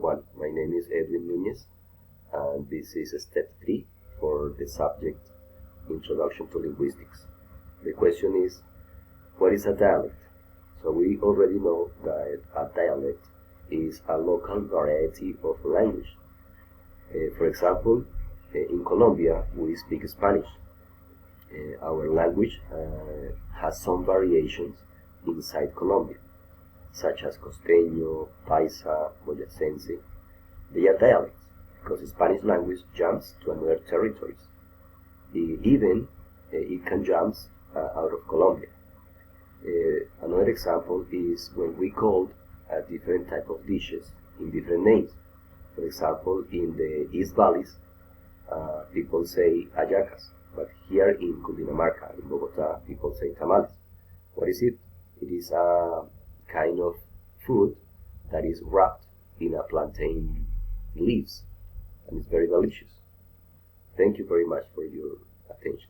everyone. My name is Edwin Nunez, and this is step 3 for the subject Introduction to Linguistics. The question is, what is a dialect? So we already know that a dialect is a local variety of language. For example, in Colombia, we speak Spanish. Our language has some variations inside Colombia, such as costeño, paisa, boyacense. They are dialects because the Spanish language jumps to another territories. Even it can jump out of Colombia. Another example is when we call a different type of dishes in different names. For example, in the East Valleys, people say hallacas, but here in Cundinamarca, in Bogota, people say tamales. What is it? It is a kind of food that is wrapped in a plantain leaves, and it's very delicious. Thank you very much for your attention.